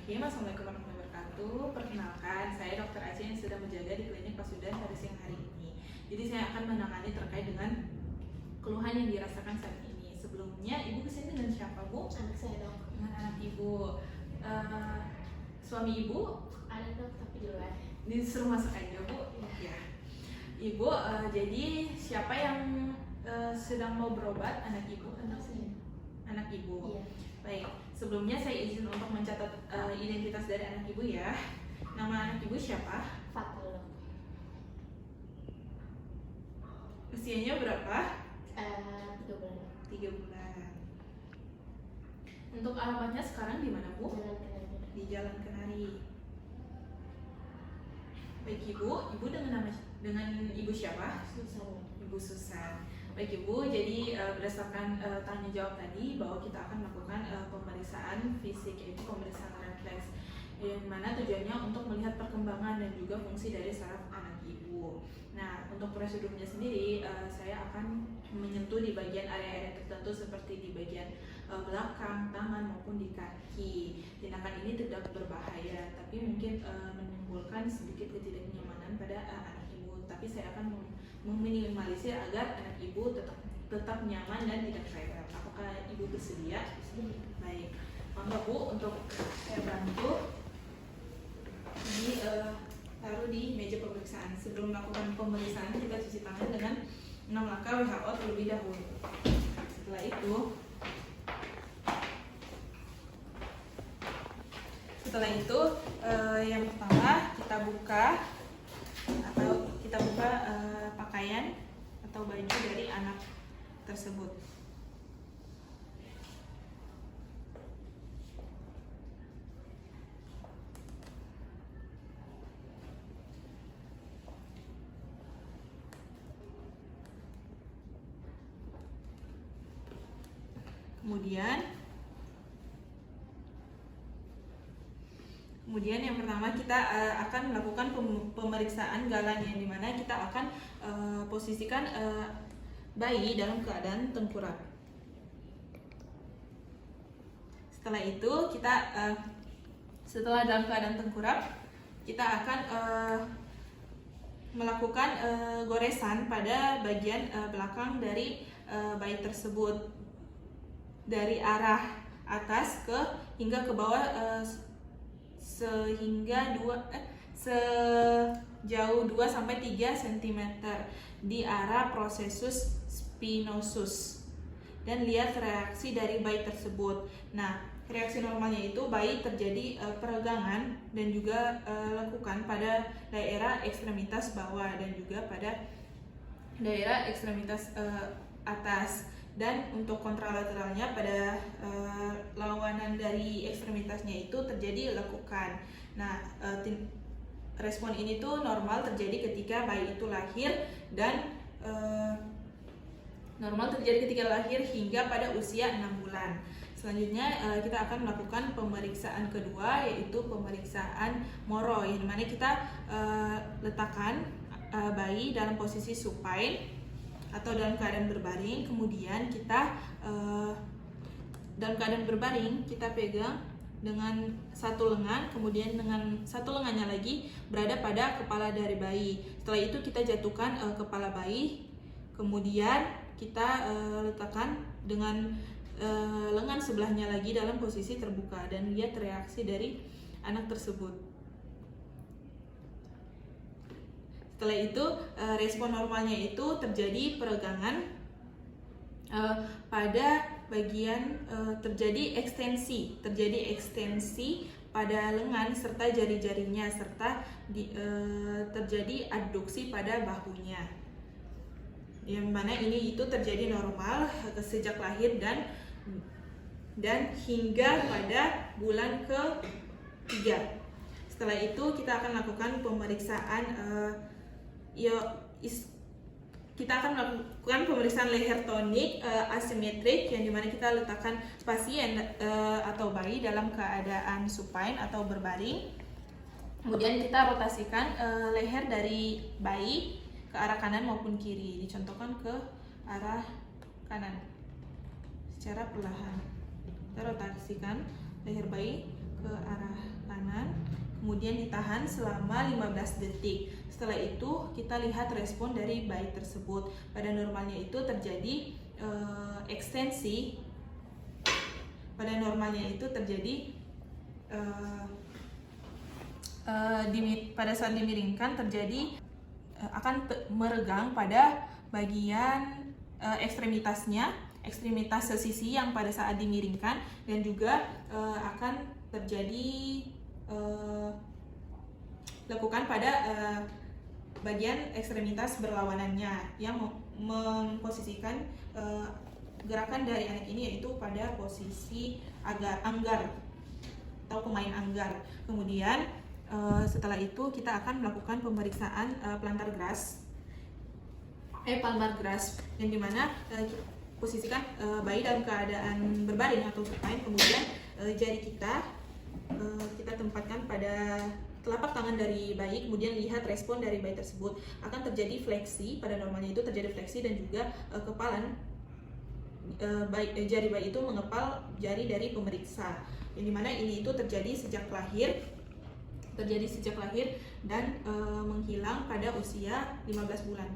Bismillahirrahmanirrahim. Assalamualaikum warahmatullahi wabarakatuh. Perkenalkan, saya Dr. Aceh yang sudah menjaga di klinik Pasudan pada siang hari ini. Jadi saya akan menangani terkait dengan keluhan yang dirasakan saat ini. Sebelumnya, ibu kesini dengan siapa, Bu? Anak saya, dok. Dengan anak ibu. Suami ibu? Ada, dok, tapi di luar. Disuruh masuk aja, Bu. Ya. Ibu, jadi siapa yang sedang mau berobat? Anak ibu? Anak saya. Anak ibu. Iya. Baik, sebelumnya saya izin untuk mencatat identitas dari anak ibu ya. Nama anak ibu siapa? Fatal, dok. Usianya berapa? 3 bulan, dok. 3 bulan. Untuk alamatnya sekarang di mana, Bu? Jalan Kenari, dok. Di Jalan Kenari. Baik ibu, ibu dengan ibu siapa? Susah, dok. Ibu Susan. Baik ibu, jadi berdasarkan tanya jawab tadi bahwa kita akan melakukan pemeriksaan fisik, yaitu pemeriksaan refleks, yang mana tujuannya untuk melihat perkembangan dan juga fungsi dari saraf anak ibu. Nah, untuk prosedurnya sendiri, saya akan menyentuh di bagian area-area tertentu seperti di bagian belakang, tangan maupun di kaki. Tindakan ini tidak berbahaya, tapi mungkin menimbulkan sedikit ketidaknyamanan pada anak ibu. Tapi saya akan meminimalisir agar anak ibu tetap nyaman dan tidak rewel. Apakah ibu bersedia? Baik, monggo Bu untuk saya bantu. Ini taruh di meja pemeriksaan. Sebelum melakukan pemeriksaan kita cuci tangan dengan 6 langkah WHO terlebih dahulu. Setelah itu yang pertama kita buka pakaian atau baju dari anak tersebut. Kemudian yang pertama kita akan melakukan pemeriksaan galan, yang dimana kita akan posisikan bayi dalam keadaan tengkurap. Setelah itu setelah dalam keadaan tengkurap, kita akan melakukan goresan pada bagian belakang dari bayi tersebut dari arah atas hingga ke bawah sejauh 2-3 cm di arah prosesus spinosus, dan lihat reaksi dari bayi tersebut. Nah, reaksi normalnya itu bayi terjadi peregangan dan juga lekukan pada daerah ekstremitas bawah dan juga pada daerah ekstremitas atas. Dan untuk kontralateralnya pada lawanan dari ekstremitasnya itu terjadi lekukan. Nah, respon ini tuh normal terjadi ketika bayi itu lahir dan hingga pada usia 6 bulan. Selanjutnya kita akan melakukan pemeriksaan kedua, yaitu pemeriksaan moro, yang dimana kita letakkan bayi dalam posisi supine atau dalam keadaan berbaring. Kemudian kita dalam keadaan berbaring kita pegang dengan satu lengan, kemudian dengan satu lengannya lagi berada pada kepala dari bayi. Setelah itu kita jatuhkan kepala bayi, kemudian kita letakkan dengan lengan sebelahnya lagi dalam posisi terbuka dan lihat reaksi dari anak tersebut. Setelah itu respon normalnya itu terjadi peregangan pada bagian terjadi ekstensi pada lengan serta jari-jarinya, serta terjadi adduksi pada bahunya, yang mana ini itu terjadi normal sejak lahir dan hingga pada bulan ke-3. Setelah itu kita akan lakukan pemeriksaan leher tonik asimetrik, yang dimana kita letakkan pasien atau bayi dalam keadaan supine atau berbaring. Kemudian kita rotasikan leher dari bayi ke arah kanan maupun kiri, dicontohkan ke arah kanan secara perlahan. Kita rotasikan leher bayi ke arah kanan, kemudian ditahan selama 15 detik. Setelah itu kita lihat respon dari bayi tersebut. Pada normalnya itu terjadi ekstensi. Pada normalnya itu terjadi pada saat dimiringkan terjadi akan meregang pada bagian ekstremitasnya, ekstremitas sesisi yang pada saat dimiringkan, dan juga akan terjadi lekukan pada bagian ekstremitas berlawanannya yang memposisikan gerakan dari anak ini yaitu pada posisi anggar atau pemain anggar. Kemudian setelah itu kita akan melakukan pemeriksaan palmar grasp, yang dimana posisikan bayi dalam keadaan berbaring atau supine. Kemudian jari kita tempatkan pada telapak tangan dari bayi, kemudian lihat respon dari bayi tersebut. Akan terjadi fleksi, pada normalnya itu terjadi fleksi, dan juga kepalan jari bayi itu mengepal jari dari pemeriksa, yang dimana ini itu terjadi sejak lahir dan menghilang pada usia 15 bulan.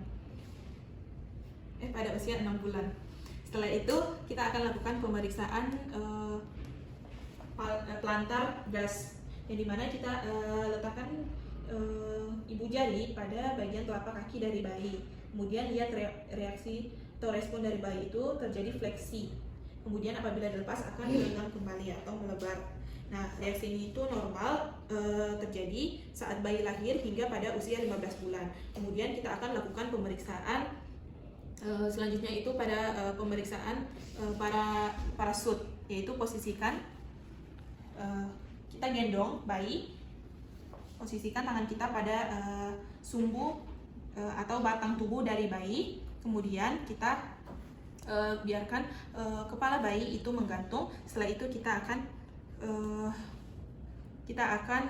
Pada usia 6 bulan. Setelah itu kita akan lakukan pemeriksaan plantar grasp, yang dimana kita letakkan ibu jari pada bagian telapak kaki dari bayi. Kemudian lihat reaksi atau respon dari bayi itu terjadi fleksi. Kemudian apabila dilepas akan hilang kembali atau melebar. Nah, reaksi ini itu normal terjadi saat bayi lahir hingga pada usia 15 bulan. Kemudian kita akan lakukan pemeriksaan selanjutnya itu pada pemeriksaan parasut, yaitu posisikan kita gendong bayi, posisikan tangan kita pada sumbu atau batang tubuh dari bayi. Kemudian kita biarkan kepala bayi itu menggantung. Setelah itu kita akan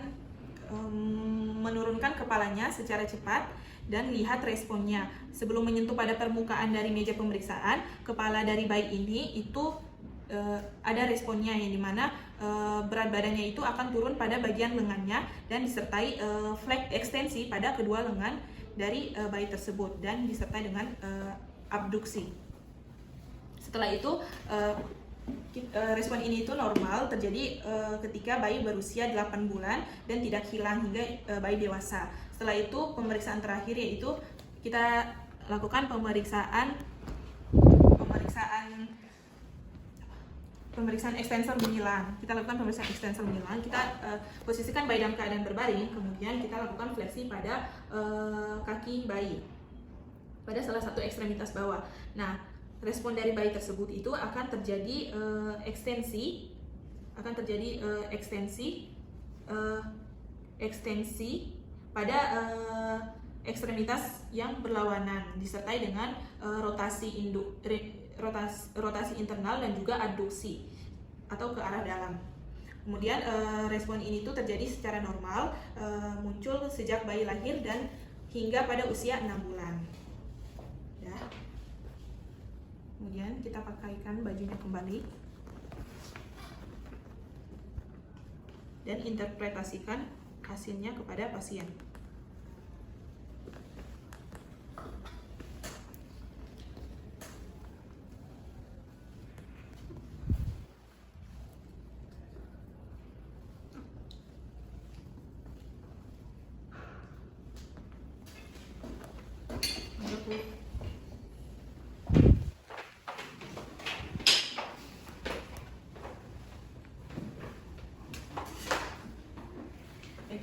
menurunkan kepalanya secara cepat dan lihat responnya. Sebelum menyentuh pada permukaan dari meja pemeriksaan, kepala dari bayi ini itu ada responnya, yang dimana berat badannya itu akan turun pada bagian lengannya dan disertai ekstensi pada kedua lengan dari bayi tersebut dan disertai dengan abduksi. Setelah itu respon ini itu normal terjadi ketika bayi berusia 8 bulan dan tidak hilang hingga bayi dewasa. Setelah itu pemeriksaan terakhir yaitu kita lakukan pemeriksaan ekstensor gemilang. Kita lakukan pemeriksaan ekstensor gemilang. Kita posisikan bayi dalam keadaan berbaring, kemudian kita lakukan fleksi pada kaki bayi pada salah satu ekstremitas bawah. Nah, respon dari bayi tersebut itu akan terjadi ekstensi pada ekstremitas yang berlawanan disertai dengan rotasi internal dan juga adduksi atau ke arah dalam. Kemudian respon ini tuh terjadi secara normal, muncul sejak bayi lahir dan hingga pada usia 6 bulan. Ya. Kemudian kita pakaikan bajunya kembali dan interpretasikan hasilnya kepada pasien.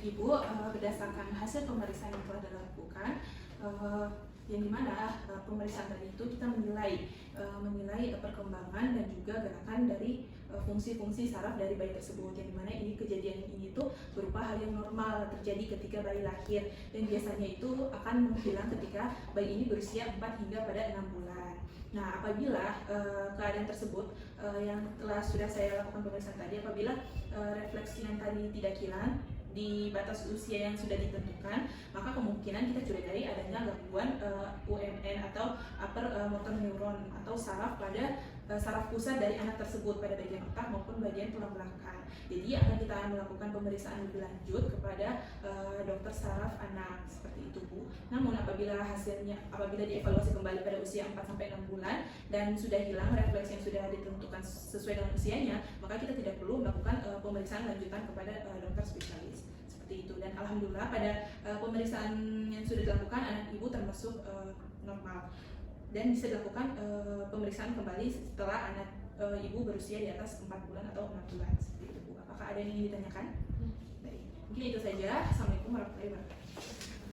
Ibu, berdasarkan hasil pemeriksaan yang telah dilakukan, yang dimana pemeriksaan tadi itu kita menilai perkembangan dan juga gerakan dari fungsi-fungsi saraf dari bayi tersebut, yang dimana ini kejadian ini tuh berupa hal yang normal terjadi ketika bayi lahir dan biasanya itu akan menghilang ketika bayi ini berusia 4 hingga pada 6 bulan. Nah, apabila keadaan tersebut yang sudah saya lakukan pemeriksaan tadi, apabila refleksi yang tadi tidak hilang di batas usia yang sudah ditentukan, maka kemungkinan kita curigai adanya gangguan UMN atau upper motor neuron atau saraf pada saraf pusat dari anak tersebut pada bagian otak maupun bagian tulang belakang. Jadi akan kita melakukan pemeriksaan lebih lanjut kepada dokter saraf anak seperti itu Bu. Namun apabila dievaluasi kembali pada usia 4-6 bulan dan sudah hilang refleks yang sudah ditentukan sesuai dengan usianya, maka kita tidak perlu melakukan pemeriksaan lanjutan kepada dokter spesialis seperti itu. Dan alhamdulillah pada pemeriksaan yang sudah dilakukan anak ibu termasuk normal dan bisa dilakukan pemeriksaan kembali setelah anak ibu berusia di atas 4 bulan atau 6 bulan seperti itu Bu. Apakah ada yang ingin ditanyakan? Baik, mungkin itu saja. Assalamualaikum warahmatullahi wabarakatuh.